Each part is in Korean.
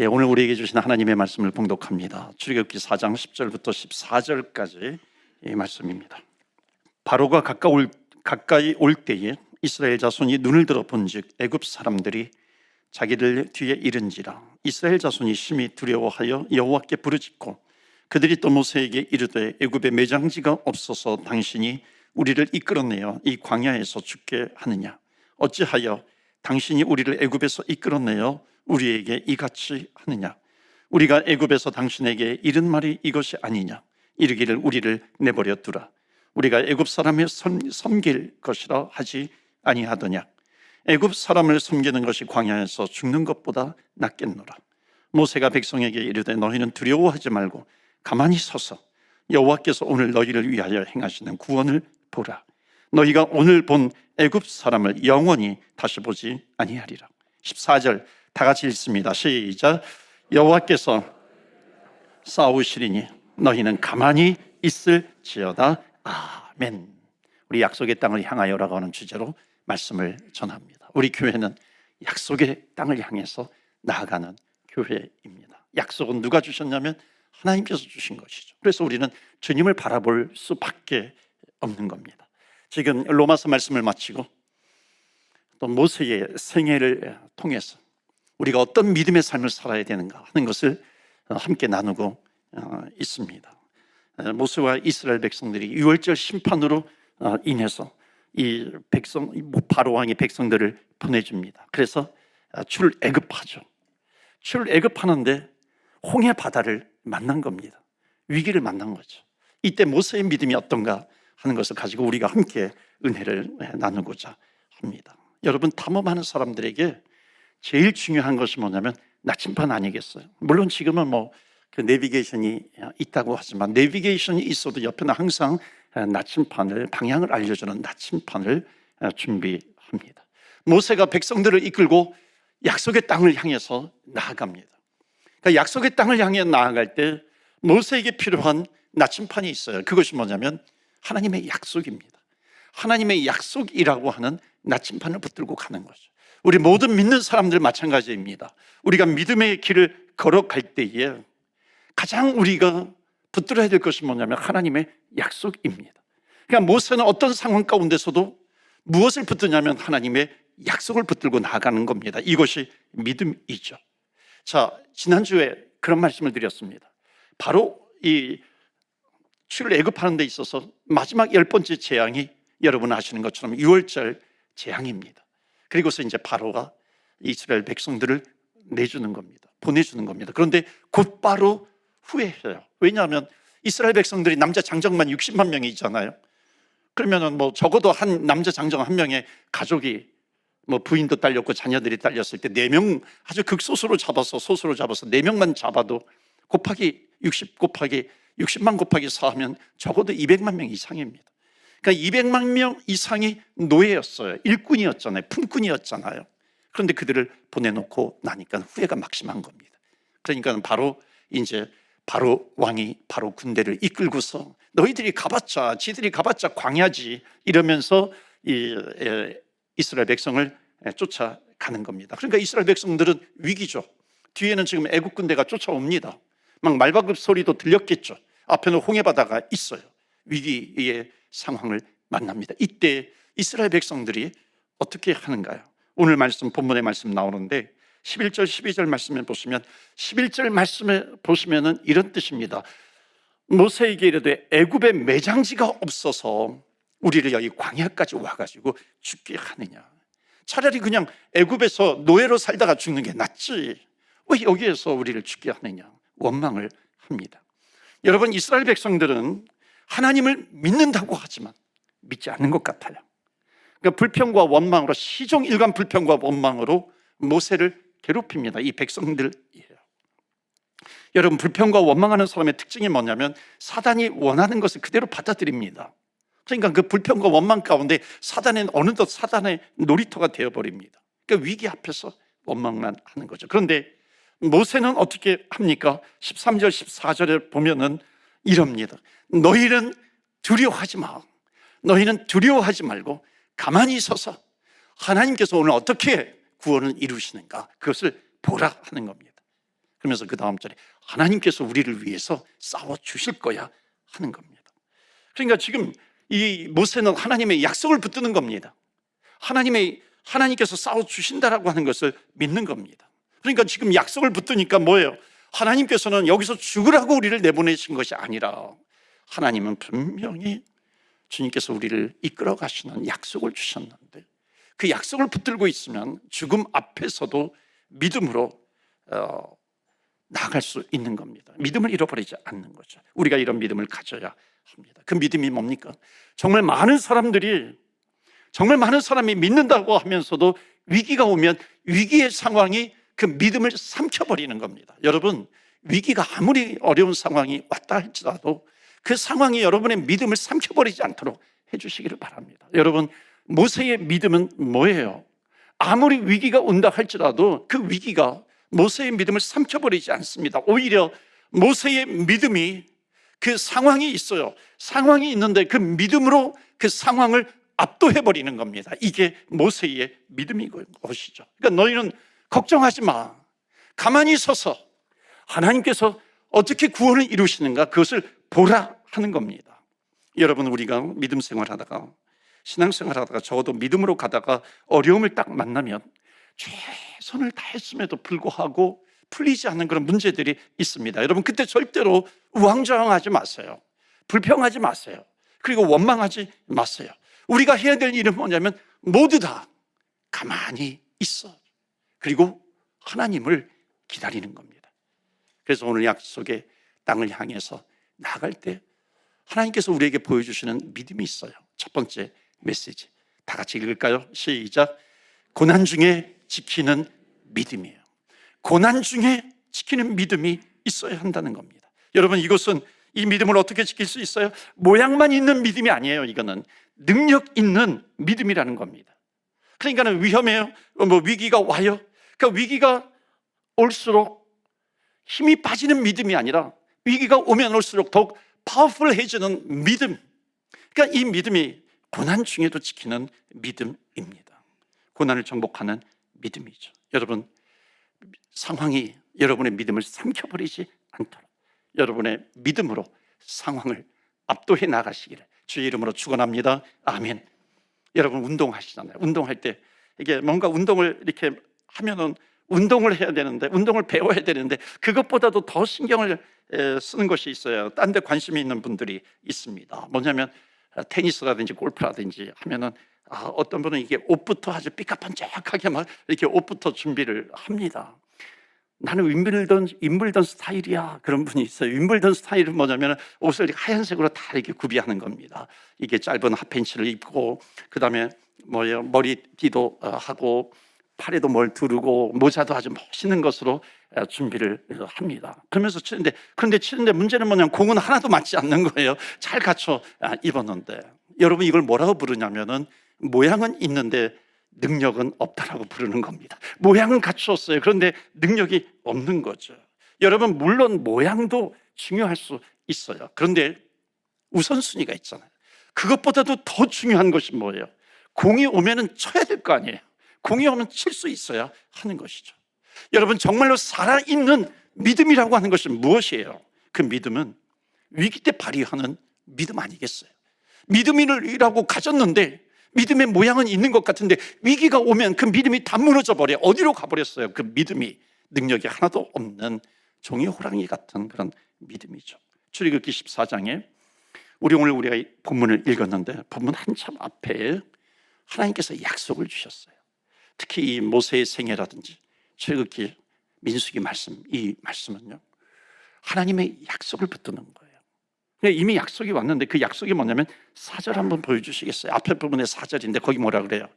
오늘 우리에게 주신 하나님의 말씀을 봉독합니다. 출애굽기 4장 10절부터 14절까지 이 말씀입니다. 바로가 가까이 올 때에 이스라엘 자손이 눈을 들어 본즉 애굽 사람들이 자기들 뒤에 이른지라. 이스라엘 자손이 심히 두려워하여 여호와께 부르짖고 그들이 또 모세에게 이르되 애굽에 매장지가 없어서 당신이 우리를 이끌어내어 이 광야에서 죽게 하느냐? 어찌하여 당신이 우리를 애굽에서 이끌어내어 우리에게 이같이 하느냐? 우리가 애굽에서 당신에게 이른 말이 이것이 아니냐? 이르기를 우리를 내버려 두라. 우리가 애굽 사람을 섬길 것이라 하지 아니하더냐? 애굽 사람을 섬기는 것이 광야에서 죽는 것보다 낫겠노라. 모세가 백성에게 이르되 너희는 두려워하지 말고 가만히 서서 여호와께서 오늘 너희를 위하여 행하시는 구원을 보라. 너희가 오늘 본 애굽 사람을 영원히 다시 보지 아니하리라. 14절 다 같이 읽습니다. 시작. 여호와께서 싸우시리니 너희는 가만히 있을지어다. 아멘. 우리 약속의 땅을 향하여라고 하는 주제로 말씀을 전합니다. 우리 교회는 약속의 땅을 향해서 나아가는 교회입니다. 약속은 누가 주셨냐면 하나님께서 주신 것이죠. 그래서 우리는 주님을 바라볼 수밖에 없는 겁니다. 지금 로마서 말씀을 마치고 또 모세의 생애를 통해서 우리가 어떤 믿음의 삶을 살아야 되는가 하는 것을 함께 나누고 있습니다. 모세와 이스라엘 백성들이 유월절 심판으로 인해서 이 바로 왕이 백성들을 보내줍니다. 그래서 출애굽하죠. 출애굽하는데 홍해 바다를 만난 겁니다. 위기를 만난 거죠. 이때 모세의 믿음이 어떤가 하는 것을 가지고 우리가 함께 은혜를 나누고자 합니다. 여러분, 탐험하는 사람들에게 제일 중요한 것이 뭐냐면 나침반 아니겠어요? 물론 지금은 그 내비게이션이 있다고 하지만 내비게이션이 있어도 옆에는 항상 나침반을, 방향을 알려주는 나침반을 준비합니다. 모세가 백성들을 이끌고 약속의 땅을 향해서 나아갑니다. 그러니까 약속의 땅을 향해 나아갈 때 모세에게 필요한 나침반이 있어요. 그것이 뭐냐면 하나님의 약속입니다. 하나님의 약속이라고 하는 나침반을 붙들고 가는 거죠. 우리 모든 믿는 사람들 마찬가지입니다. 우리가 믿음의 길을 걸어갈 때에 가장 우리가 붙들어야 될 것이 뭐냐면 하나님의 약속입니다. 그러니까 모세는 어떤 상황 가운데서도 무엇을 붙드냐면 하나님의 약속을 붙들고 나아가는 겁니다. 이것이 믿음이죠. 자, 지난주에 그런 말씀을 드렸습니다. 바로 이 출애굽하는 데 있어서 마지막 10번째 재앙이 여러분 아시는 것처럼 유월절 재앙입니다. 그리고서 이제 바로가 이스라엘 백성들을 내주는 겁니다. 보내주는 겁니다. 그런데 곧바로 후회해요. 왜냐하면 이스라엘 백성들이 남자 장정만 60만 명이 있잖아요. 그러면은 적어도 한 남자 장정 한 명의 가족이 부인도 딸렸고 자녀들이 딸렸을 때 4명 아주 극소수로 잡아서 4명만 잡아도 곱하기 60만 곱하기 4 하면 적어도 200만 명 이상입니다. 그러니까 200만 명 이상이 노예였어요. 일꾼이었잖아요. 품꾼이었잖아요. 그런데 그들을 보내놓고 나니까 후회가 막심한 겁니다. 그러니까 바로 왕이 바로 군대를 이끌고서 너희들이 가봤자, 지들이 가봤자 광야지 이러면서 이스라엘 백성을 쫓아가는 겁니다. 그러니까 이스라엘 백성들은 위기죠. 뒤에는 지금 애국 군대가 쫓아옵니다. 막 말발굽 소리도 들렸겠죠. 앞에는 홍해바다가 있어요. 위기의 상황을 만납니다. 이때 이스라엘 백성들이 어떻게 하는가요? 오늘 말씀, 본문의 말씀 나오는데 11절, 12절 말씀을 보시면 11절 말씀에 보시면은 이런 뜻입니다. 모세에게 이르되 애굽에 매장지가 없어서 우리를 여기 광야까지 와가지고 죽게 하느냐? 차라리 그냥 애굽에서 노예로 살다가 죽는 게 낫지 왜 여기에서 우리를 죽게 하느냐? 원망을 합니다. 여러분, 이스라엘 백성들은 하나님을 믿는다고 하지만 믿지 않는 것 같아요. 그러니까 불평과 원망으로, 시종일관 불평과 원망으로 모세를 괴롭힙니다. 이 백성들이에요. 여러분, 불평과 원망하는 사람의 특징이 뭐냐면 사단이 원하는 것을 그대로 받아들입니다. 그러니까 그 불평과 원망 가운데 사단은 어느덧 사단의 놀이터가 되어버립니다. 그러니까 위기 앞에서 원망만 하는 거죠. 그런데 모세는 어떻게 합니까? 13절 14절에 보면은 이럽니다. 너희는 두려워하지 마. 너희는 두려워하지 말고 가만히 서서 하나님께서 오늘 어떻게 구원을 이루시는가 그것을 보라 하는 겁니다. 그러면서 그 다음 절에 하나님께서 우리를 위해서 싸워주실 거야 하는 겁니다. 그러니까 지금 이 모세는 하나님의 약속을 붙드는 겁니다. 하나님께서 싸워주신다라고 하는 것을 믿는 겁니다. 그러니까 지금 약속을 붙드니까 뭐예요? 하나님께서는 여기서 죽으라고 우리를 내보내신 것이 아니라 하나님은 분명히 주님께서 우리를 이끌어 가시는 약속을 주셨는데 그 약속을 붙들고 있으면 죽음 앞에서도 믿음으로 나아갈 수 있는 겁니다. 믿음을 잃어버리지 않는 거죠. 우리가 이런 믿음을 가져야 합니다. 그 믿음이 뭡니까? 정말 많은 사람이 믿는다고 하면서도 위기가 오면 위기의 상황이 그 믿음을 삼켜버리는 겁니다. 여러분, 위기가 아무리 어려운 상황이 왔다 할지라도 그 상황이 여러분의 믿음을 삼켜버리지 않도록 해주시기를 바랍니다. 여러분, 모세의 믿음은 뭐예요? 아무리 위기가 온다 할지라도 그 위기가 모세의 믿음을 삼켜버리지 않습니다. 오히려 모세의 믿음이 그 상황이 있어요. 상황이 있는데 그 믿음으로 그 상황을 압도해버리는 겁니다. 이게 모세의 믿음인 것이죠. 그러니까 너희는 걱정하지 마. 가만히 서서 하나님께서 어떻게 구원을 이루시는가 그것을 보라 하는 겁니다. 여러분, 우리가 믿음 생활하다가 신앙생활하다가 적어도 믿음으로 가다가 어려움을 딱 만나면 최선을 다했음에도 불구하고 풀리지 않는 그런 문제들이 있습니다. 여러분, 그때 절대로 우왕좌왕하지 마세요. 불평하지 마세요. 그리고 원망하지 마세요. 우리가 해야 될 일은 뭐냐면 모두 다 가만히 있어. 그리고 하나님을 기다리는 겁니다. 그래서 오늘 약속의 땅을 향해서 나아갈 때 하나님께서 우리에게 보여주시는 믿음이 있어요. 첫 번째 메시지 다 같이 읽을까요? 시작. 고난 중에 지키는 믿음이에요. 고난 중에 지키는 믿음이 있어야 한다는 겁니다. 여러분, 이것은 이 믿음을 어떻게 지킬 수 있어요? 모양만 있는 믿음이 아니에요. 이거는 능력 있는 믿음이라는 겁니다. 그러니까는 위험해요. 위기가 와요. 그러니까 위기가 올수록 힘이 빠지는 믿음이 아니라 위기가 오면 올수록 더욱 파워풀해지는 믿음. 그러니까 이 믿음이 고난 중에도 지키는 믿음입니다. 고난을 정복하는 믿음이죠. 여러분, 상황이 여러분의 믿음을 삼켜버리지 않도록 여러분의 믿음으로 상황을 압도해 나가시기를 주의 이름으로 축원합니다. 아멘. 여러분, 운동하시잖아요. 운동할 때 이게 뭔가 운동을 이렇게 하면은 운동을 해야 되는데, 운동을 배워야 되는데 그것보다도 더 신경을 쓰는 것이 있어요. 딴 데 관심이 있는 분들이 있습니다. 뭐냐면 테니스라든지 골프라든지 하면은 어떤 분은 이게 옷부터 아주 삐까뻔쩍하게 막 이렇게 옷부터 준비를 합니다. 나는 윈블던 스타일이야. 그런 분이 있어요. 윈블던 스타일은 뭐냐면 옷을 이렇게 하얀색으로 다 이렇게 구비하는 겁니다. 이게 짧은 핫팬츠를 입고, 그 다음에 머리띠도 하고, 팔에도 뭘 두르고, 모자도 아주 멋있는 것으로 준비를 합니다. 그러면서 치는데, 그런데 치는데 문제는 뭐냐면 공은 하나도 맞지 않는 거예요. 잘 갖춰 입었는데. 여러분, 이걸 뭐라고 부르냐면은 모양은 있는데 능력은 없다라고 부르는 겁니다. 모양은 갖추었어요. 그런데 능력이 없는 거죠. 여러분, 물론 모양도 중요할 수 있어요. 그런데 우선순위가 있잖아요. 그것보다도 더 중요한 것이 뭐예요? 공이 오면은 쳐야 될 거 아니에요. 공이 오면 칠 수 있어야 하는 것이죠. 여러분, 정말로 살아있는 믿음이라고 하는 것은 무엇이에요? 그 믿음은 위기 때 발휘하는 믿음 아니겠어요? 믿음이라고 가졌는데 믿음의 모양은 있는 것 같은데 위기가 오면 그 믿음이 다 무너져 버려요. 어디로 가버렸어요? 그 믿음이 능력이 하나도 없는 종이 호랑이 같은 그런 믿음이죠. 출애굽기 14장에 우리가 이 본문을 읽었는데 본문 한참 앞에 하나님께서 약속을 주셨어요. 특히 이 모세의 생애라든지 출애굽기, 민수기 말씀, 이 말씀은요 하나님의 약속을 붙드는 거예요. 이미 약속이 왔는데 그 약속이 뭐냐면 4절 한번 보여주시겠어요? 앞에 부분에 4절인데 거기 뭐라 그래요?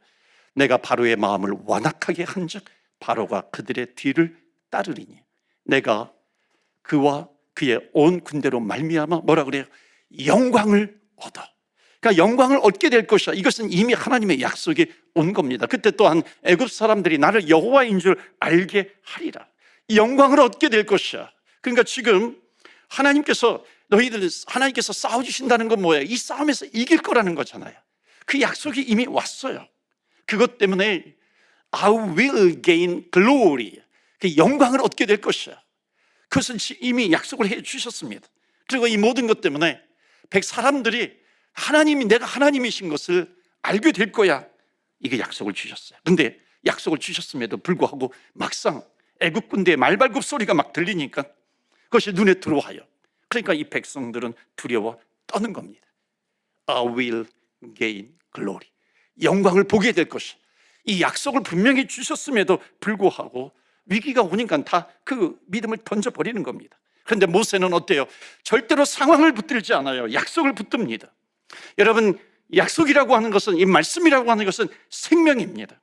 내가 바로의 마음을 완악하게 한즉 바로가 그들의 뒤를 따르리니 내가 그와 그의 온 군대로 말미암아 뭐라 그래요? 영광을 얻어. 그러니까 영광을 얻게 될 것이야. 이것은 이미 하나님의 약속이 온 겁니다. 그때 또한 애굽 사람들이 나를 여호와인 줄 알게 하리라. 이 영광을 얻게 될 것이야. 그러니까 지금 하나님께서 싸워주신다는 건 뭐예요? 이 싸움에서 이길 거라는 거잖아요. 그 약속이 이미 왔어요. 그것 때문에 I will gain glory, 그 영광을 얻게 될 것이야. 그것은 이미 약속을 해 주셨습니다. 그리고 이 모든 것 때문에 사람들이 하나님이 내가 하나님이신 것을 알게 될 거야, 이게 약속을 주셨어요. 근데 약속을 주셨음에도 불구하고 막상 애국 군대의 말발굽 소리가 막 들리니까 그것이 눈에 들어와요. 그러니까 이 백성들은 두려워 떠는 겁니다. I will gain glory. 영광을 보게 될 것이, 이 약속을 분명히 주셨음에도 불구하고 위기가 오니까 다 그 믿음을 던져버리는 겁니다. 그런데 모세는 어때요? 절대로 상황을 붙들지 않아요. 약속을 붙듭니다. 여러분, 약속이라고 하는 것은, 이 말씀이라고 하는 것은 생명입니다.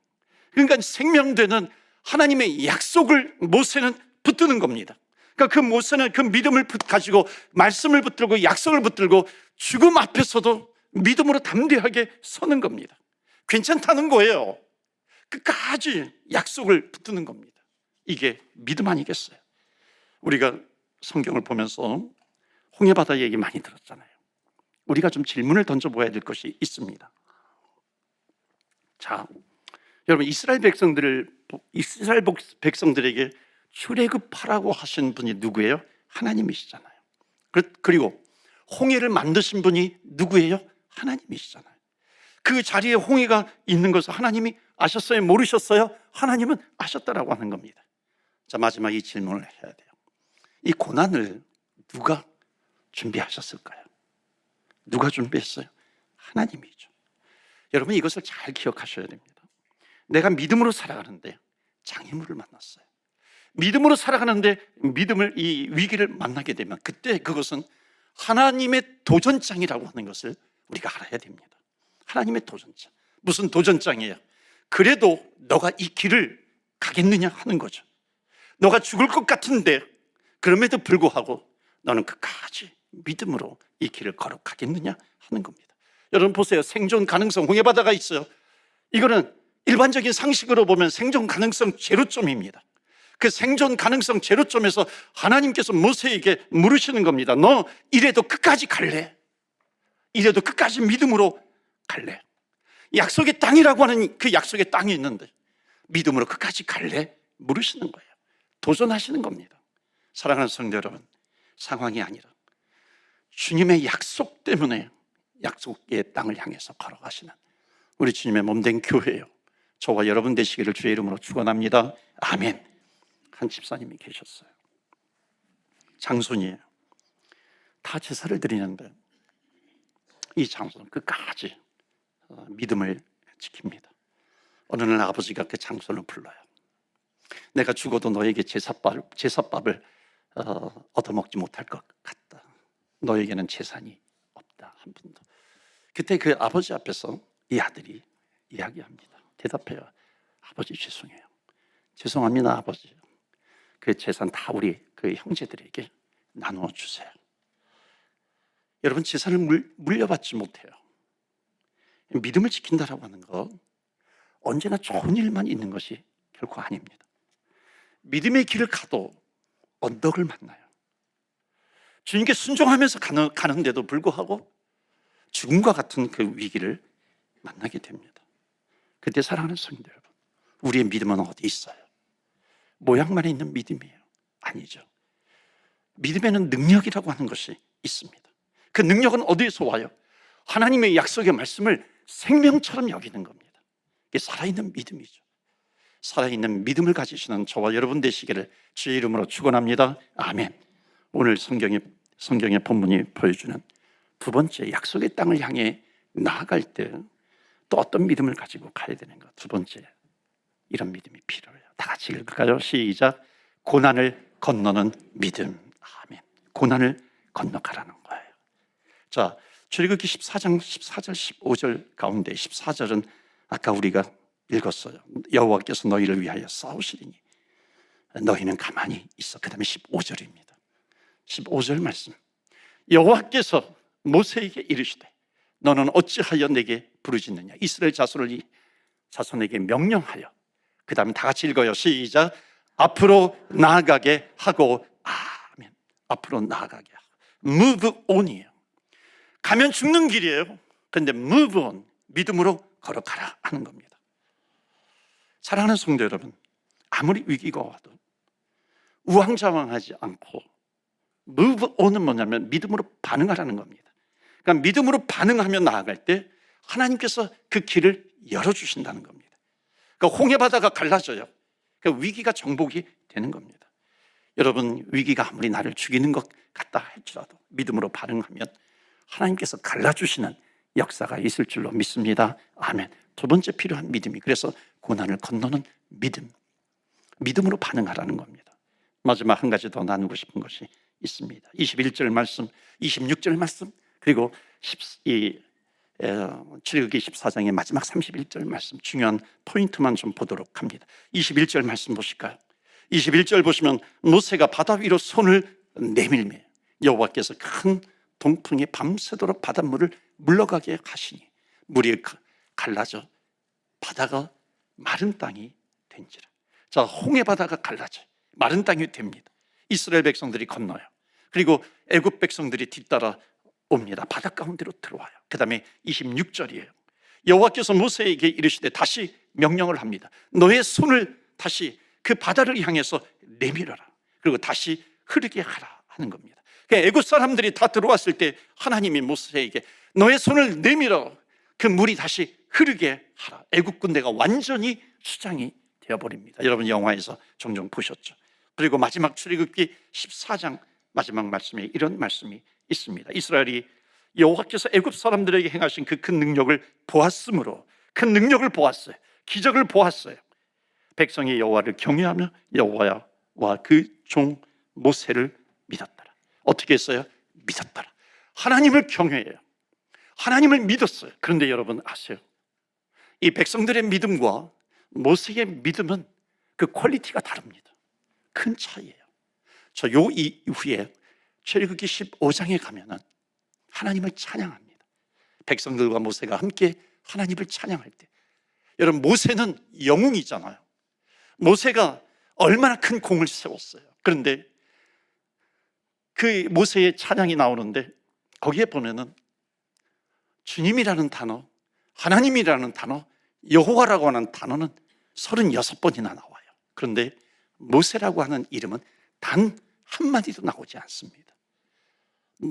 그러니까 생명되는 하나님의 약속을 모세는 붙드는 겁니다. 그러니까 그 모세는 그 믿음을 가지고 말씀을 붙들고 약속을 붙들고 죽음 앞에서도 믿음으로 담대하게 서는 겁니다. 괜찮다는 거예요. 끝까지 약속을 붙드는 겁니다. 이게 믿음 아니겠어요? 우리가 성경을 보면서 홍해바다 얘기 많이 들었잖아요. 우리가 좀 질문을 던져봐야 될 것이 있습니다. 자, 여러분, 이스라엘 백성들에게 출애굽하라고 하신 분이 누구예요? 하나님이시잖아요. 그리고 홍해를 만드신 분이 누구예요? 하나님이시잖아요. 그 자리에 홍해가 있는 것을 하나님이 아셨어요? 모르셨어요? 하나님은 아셨다라고 하는 겁니다. 자, 마지막 이 질문을 해야 돼요. 이 고난을 누가 준비하셨을까요? 누가 준비했어요? 하나님이죠. 여러분, 이것을 잘 기억하셔야 됩니다. 내가 믿음으로 살아가는데 장애물을 만났어요. 믿음으로 살아가는데 이 위기를 만나게 되면 그때 그것은 하나님의 도전장이라고 하는 것을 우리가 알아야 됩니다. 하나님의 도전장. 무슨 도전장이에요? 그래도 너가 이 길을 가겠느냐 하는 거죠. 너가 죽을 것 같은데 그럼에도 불구하고 너는 끝까지 믿음으로 이 길을 걸어가겠느냐 하는 겁니다. 여러분 보세요. 생존 가능성, 홍해바다가 있어요. 이거는 일반적인 상식으로 보면 생존 가능성 제로점입니다. 그 생존 가능성 제로점에서 하나님께서 모세에게 물으시는 겁니다. 너 이래도 끝까지 갈래? 이래도 끝까지 믿음으로 갈래? 약속의 땅이라고 하는 그 약속의 땅이 있는데 믿음으로 끝까지 갈래? 물으시는 거예요. 도전하시는 겁니다. 사랑하는 성도 여러분, 상황이 아니라 주님의 약속 때문에 약속의 땅을 향해서 걸어가시는 우리 주님의 몸된 교회예요. 저와 여러분 되시기를 주의 이름으로 축원합니다. 아멘. 한 집사님이 계셨어요. 장손이에요. 다 제사를 드리는데 이 장손은 끝까지 믿음을 지킵니다. 어느 날 아버지가 그 장손을 불러요. 내가 죽어도 너에게 제사밥을 얻어먹지 못할 것 같다. 너에게는 재산이 없다, 한 분도. 그때 그 아버지 앞에서 이 아들이 이야기합니다. 대답해요. 아버지 죄송해요. 죄송합니다 아버지. 그 재산 다 우리 그 형제들에게 나누어 주세요. 여러분, 재산을 물려받지 못해요. 믿음을 지킨다라고 하는 거 언제나 좋은 일만 있는 것이 결코 아닙니다. 믿음의 길을 가도 언덕을 만나요. 주님께 순종하면서 가는데도 불구하고 죽음과 같은 그 위기를 만나게 됩니다. 그때 사랑하는 성도 여러분, 우리의 믿음은 어디 있어요? 모양만 있는 믿음이에요? 아니죠. 믿음에는 능력이라고 하는 것이 있습니다. 그 능력은 어디에서 와요? 하나님의 약속의 말씀을 생명처럼 여기는 겁니다. 이게 살아있는 믿음이죠. 살아있는 믿음을 가지시는 저와 여러분 되시기를 주의 이름으로 축원합니다. 아멘. 오늘 성경의 본문이 보여주는 두 번째, 약속의 땅을 향해 나아갈 때 또 어떤 믿음을 가지고 가야 되는가? 두 번째, 이런 믿음이 필요해요. 다 같이 읽을까요? 시작. 고난을 건너는 믿음. 아멘. 고난을 건너가라는 거예요. 자, 출애굽기 14장 14절 15절 가운데 14절은 아까 우리가 읽었어요. 여호와께서 너희를 위하여 싸우시리니 너희는 가만히 있어. 그 다음에 15절입니다. 15절 말씀. 여호와께서 모세에게 이르시되 너는 어찌하여 내게 부르짖느냐? 이스라엘 자손에게 명령하여. 그 다음에 다 같이 읽어요. 시작. 앞으로 나아가게 하고. 아멘. 앞으로 나아가게 하고. Move on이에요. 가면 죽는 길이에요. 그런데 move on, 믿음으로 걸어가라 하는 겁니다. 사랑하는 성도 여러분, 아무리 위기가 와도 우왕좌왕하지 않고 move on은 뭐냐면 믿음으로 반응하라는 겁니다. 그러니까 믿음으로 반응하며 나아갈 때 하나님께서 그 길을 열어주신다는 겁니다. 그러니까 홍해바다가 갈라져요. 그러니까 위기가 정복이 되는 겁니다. 여러분, 위기가 아무리 나를 죽이는 것 같다 할지라도 믿음으로 반응하면 하나님께서 갈라주시는 역사가 있을 줄로 믿습니다. 아멘. 두 번째 필요한 믿음이, 그래서 고난을 건너는 믿음으로 반응하라는 겁니다. 마지막 한 가지 더 나누고 싶은 것이 있습니다. 21절 말씀, 26절 말씀, 그리고 출애굽기 14장의 마지막 31절 말씀, 중요한 포인트만 좀 보도록 합니다. 21절 말씀 보실까요? 21절 보시면 모세가 바다 위로 손을 내밀며 여호와께서 큰 동풍이 밤새도록 바닷물을 물러가게 하시니 물이 갈라져 바다가 마른 땅이 된지라. 자, 홍해바다가 갈라져 마른 땅이 됩니다. 이스라엘 백성들이 건너요. 그리고 애굽 백성들이 뒤따라 옵니다. 바다 가운데로 들어와요. 그 다음에 26절이에요. 여호와께서 모세에게 이르시되 다시 명령을 합니다. 너의 손을 다시 그 바다를 향해서 내밀어라. 그리고 다시 흐르게 하라 하는 겁니다. 그러니까 애굽 사람들이 다 들어왔을 때 하나님이 모세에게 너의 손을 내밀어 그 물이 다시 흐르게 하라. 애굽 군대가 완전히 수장이 되어버립니다. 여러분 영화에서 종종 보셨죠. 그리고 마지막 출애굽기 14장 마지막 말씀에 이런 말씀이 있습니다. 이스라엘이 여호와께서 애굽 사람들에게 행하신 그 큰 능력을 보았으므로, 큰 능력을 보았어요. 기적을 보았어요. 백성이 여호와를 경외하며 여호와와 그 종 모세를 믿었더라. 어떻게 했어요? 믿었더라. 하나님을 경외해요. 하나님을 믿었어요. 그런데 여러분 아세요? 이 백성들의 믿음과 모세의 믿음은 그 퀄리티가 다릅니다. 큰 차이예요. 저 이후에 출애굽기 15장에 가면은 하나님을 찬양합니다. 백성들과 모세가 함께 하나님을 찬양할 때, 여러분 모세는 영웅이잖아요. 모세가 얼마나 큰 공을 세웠어요. 그런데 그 모세의 찬양이 나오는데 거기에 보면은 주님이라는 단어, 하나님이라는 단어, 여호와라고 하는 단어는 36번이나 나와요. 그런데 모세라고 하는 이름은 단 한마디도 나오지 않습니다.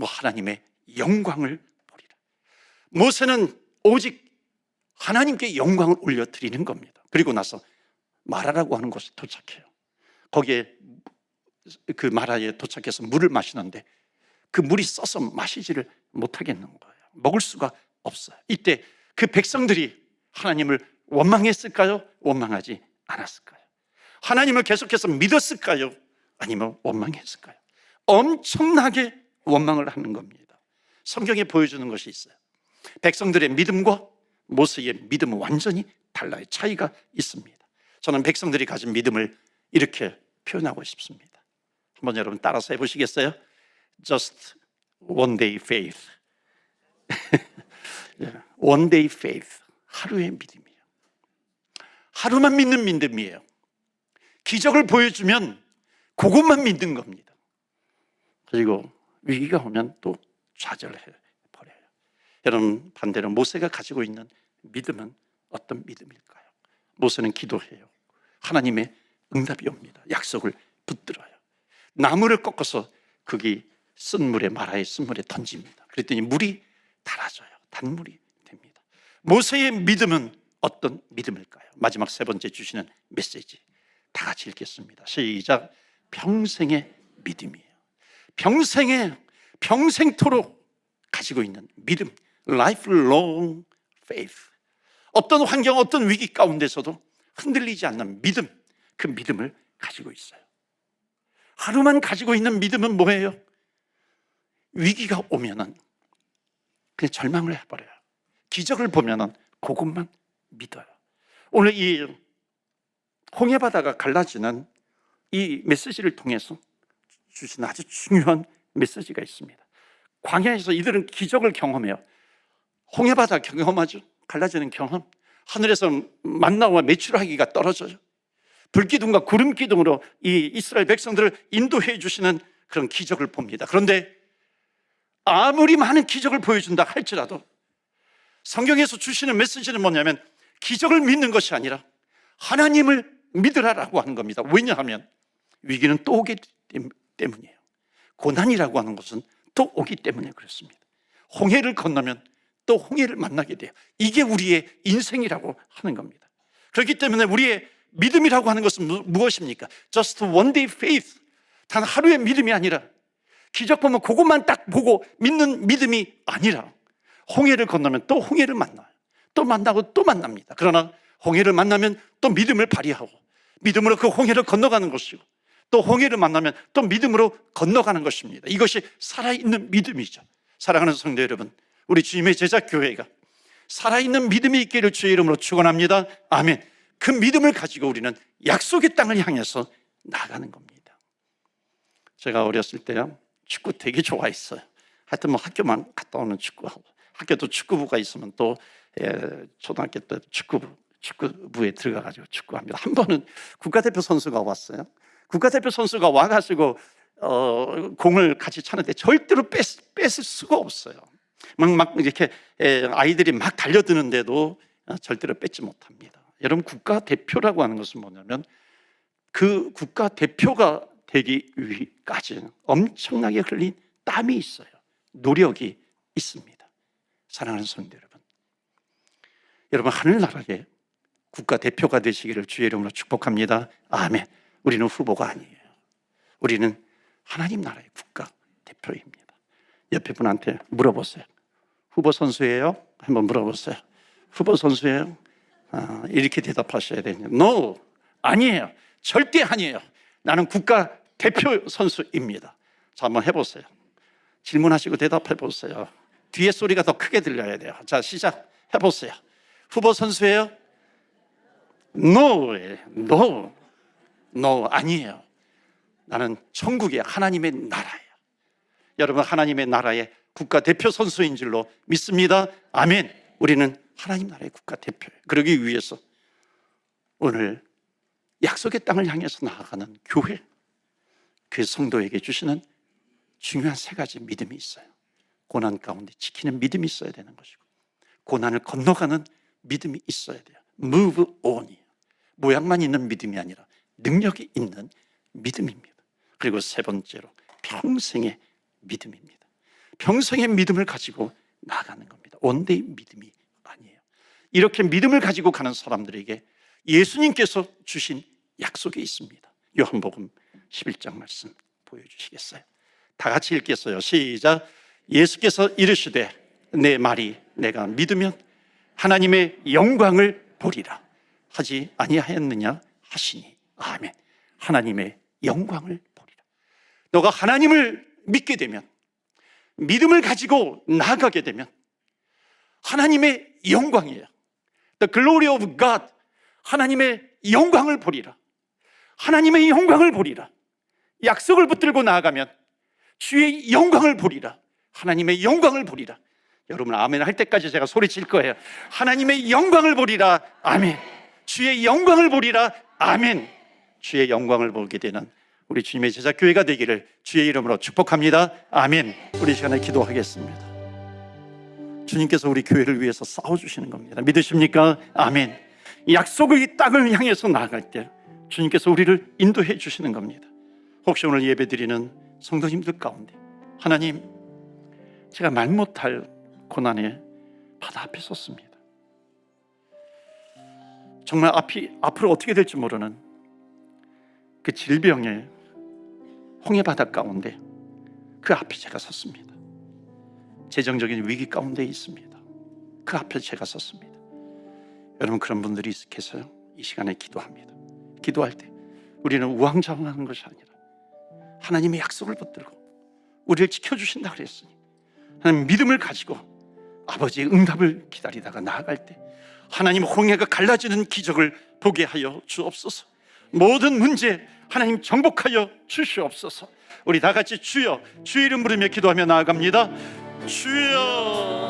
하나님의 영광을 보리라. 모세는 오직 하나님께 영광을 올려드리는 겁니다. 그리고 나서 마라라고 하는 곳에 도착해요. 거기에 그 마라에 도착해서 물을 마시는데 그 물이 써서 마시지를 못하겠는 거예요. 먹을 수가 없어요. 이때 그 백성들이 하나님을 원망했을까요? 원망하지 않았을까요? 하나님을 계속해서 믿었을까요? 아니면 원망했을까요? 엄청나게 원망을 하는 겁니다. 성경에 보여주는 것이 있어요. 백성들의 믿음과 모세의 믿음은 완전히 달라요. 차이가 있습니다. 저는 백성들이 가진 믿음을 이렇게 표현하고 싶습니다. 한번 여러분 따라서 해보시겠어요? Just one day faith. One day faith. 하루의 믿음이에요. 하루만 믿는 믿음이에요. 기적을 보여주면 그것만 믿는 겁니다. 그리고 위기가 오면 또 좌절해버려요. 여러분 반대로 모세가 가지고 있는 믿음은 어떤 믿음일까요? 모세는 기도해요. 하나님의 응답이 옵니다. 약속을 붙들어요. 나무를 꺾어서 거기 마라의 쓴물에 던집니다. 그랬더니 물이 달아져요. 단물이 됩니다. 모세의 믿음은 어떤 믿음일까요? 마지막 세 번째 주시는 메시지 다 같이 읽겠습니다. 시작. 평생의 믿음이에요. 평생토록 가지고 있는 믿음, lifelong faith. 어떤 환경, 어떤 위기 가운데서도 흔들리지 않는 믿음, 그 믿음을 가지고 있어요. 하루만 가지고 있는 믿음은 뭐예요? 위기가 오면은 그냥 절망을 해버려요. 기적을 보면은 그것만 믿어요. 오늘 이 홍해바다가 갈라지는 이 메시지를 통해서 주신 아주 중요한 메시지가 있습니다. 광야에서 이들은 기적을 경험해요. 홍해바다 경험하죠. 갈라지는 경험. 하늘에서 만나와 메추라기가 떨어져요. 불기둥과 구름기둥으로 이 이스라엘 백성들을 인도해 주시는 그런 기적을 봅니다. 그런데 아무리 많은 기적을 보여준다 할지라도 성경에서 주시는 메시지는 뭐냐면 기적을 믿는 것이 아니라 하나님을 믿으라라고 하는 겁니다. 왜냐하면 위기는 또 오기 때문이에요. 고난이라고 하는 것은 또 오기 때문에 그렇습니다. 홍해를 건너면 또 홍해를 만나게 돼요. 이게 우리의 인생이라고 하는 겁니다. 그렇기 때문에 우리의 믿음이라고 하는 것은 무엇입니까? Just one day faith. 단 하루의 믿음이 아니라, 기적 보면 그것만 딱 보고 믿는 믿음이 아니라, 홍해를 건너면 또 홍해를 만나요. 또 만나고 또 만납니다. 그러나 홍해를 만나면 또 믿음을 발휘하고, 믿음으로 그 홍해를 건너가는 것이고, 또 홍해를 만나면 또 믿음으로 건너가는 것입니다. 이것이 살아있는 믿음이죠. 사랑하는 성도 여러분, 우리 주님의 제자 교회가 살아있는 믿음이 있기를 주의 이름으로 축원합니다. 아멘. 그 믿음을 가지고 우리는 약속의 땅을 향해서 나가는 겁니다. 제가 어렸을 때요, 축구 되게 좋아했어요. 하여튼 뭐 학교만 갔다 오는 축구하고, 학교도 축구부가 있으면 또 초등학교 때 축구부에 들어가가지고 축구합니다. 한 번은 국가대표 선수가 왔어요. 국가대표 선수가 와가지고 공을 같이 차는데 절대로 뺏을 수가 없어요. 막 이렇게 아이들이 막 달려드는데도 절대로 뺏지 못합니다. 여러분, 국가대표라고 하는 것은 뭐냐면, 그 국가대표가 되기 위까지 엄청나게 흘린 땀이 있어요. 노력이 있습니다. 사랑하는 성도 여러분, 여러분 하늘나라의 국가대표가 되시기를 주의 이름으로 축복합니다. 아멘. 우리는 후보가 아니에요. 우리는 하나님 나라의 국가대표입니다. 옆에 분한테 물어보세요. 후보 선수예요? 한번 물어보세요. 후보 선수예요? 이렇게 대답하셔야 돼요. No, 아니에요. 절대 아니에요. 나는 국가대표 선수입니다. 자, 한번 해보세요. 질문하시고 대답해 보세요. 뒤에 소리가 더 크게 들려야 돼요. 자, 시작해 보세요. 후보 선수예요? No, no, no, 아니에요. 나는 천국의 하나님의 나라예요. 여러분, 하나님의 나라의 국가대표 선수인 줄로 믿습니다. 아멘. 우리는 하나님 나라의 국가대표예요. 그러기 위해서 오늘 약속의 땅을 향해서 나아가는 교회, 그 성도에게 주시는 중요한 세 가지 믿음이 있어요. 고난 가운데 지키는 믿음이 있어야 되는 것이고, 고난을 건너가는 믿음이 있어야 돼요. Move on이에요. 모양만 있는 믿음이 아니라 능력이 있는 믿음입니다. 그리고 세 번째로 평생의 믿음입니다. 평생의 믿음을 가지고 나가는 겁니다. 원데이 믿음이 아니에요. 이렇게 믿음을 가지고 가는 사람들에게 예수님께서 주신 약속이 있습니다. 요한복음 11장 말씀 보여주시겠어요? 다 같이 읽겠어요. 시작. 예수께서 이르시되 내 말이 내가 믿으면 하나님의 영광을 보리라 하지 아니하였느냐 하시니. 아멘. 하나님의 영광을 보리라. 너가 하나님을 믿게 되면, 믿음을 가지고 나아가게 되면 하나님의 영광이에요. The glory of God. 하나님의 영광을 보리라. 하나님의 영광을 보리라. 약속을 붙들고 나아가면 주의 영광을 보리라. 하나님의 영광을 보리라. 여러분 아멘 할 때까지 제가 소리칠 거예요. 하나님의 영광을 보리라. 아멘. 주의 영광을 보리라. 아멘. 주의 영광을 보게 되는 우리 주님의 제자 교회가 되기를 주의 이름으로 축복합니다. 아멘. 우리 시간에 기도하겠습니다. 주님께서 우리 교회를 위해서 싸워주시는 겁니다. 믿으십니까? 아멘. 약속의 땅을 향해서 나아갈 때 주님께서 우리를 인도해 주시는 겁니다. 혹시 오늘 예배드리는 성도님들 가운데, 하나님, 제가 말 못할 고난에 바다 앞에 섰습니다. 정말 앞으로 어떻게 될지 모르는 그 질병의 홍해바다 가운데 그 앞에 제가 섰습니다. 재정적인 위기 가운데 있습니다. 그 앞에 제가 섰습니다. 여러분, 그런 분들이 계세요. 이 시간에 기도합니다. 기도할 때 우리는 우왕좌왕하는 것이 아니라 하나님의 약속을 붙들고 우리를 지켜주신다 그랬으니, 하나님 믿음을 가지고 아버지의 응답을 기다리다가 나아갈 때 하나님 홍해가 갈라지는 기적을 보게 하여 주옵소서. 모든 문제 하나님 정복하여 주시옵소서. 우리 다 같이 주여, 주의 이름 부르며 기도하며 나아갑니다. 주여.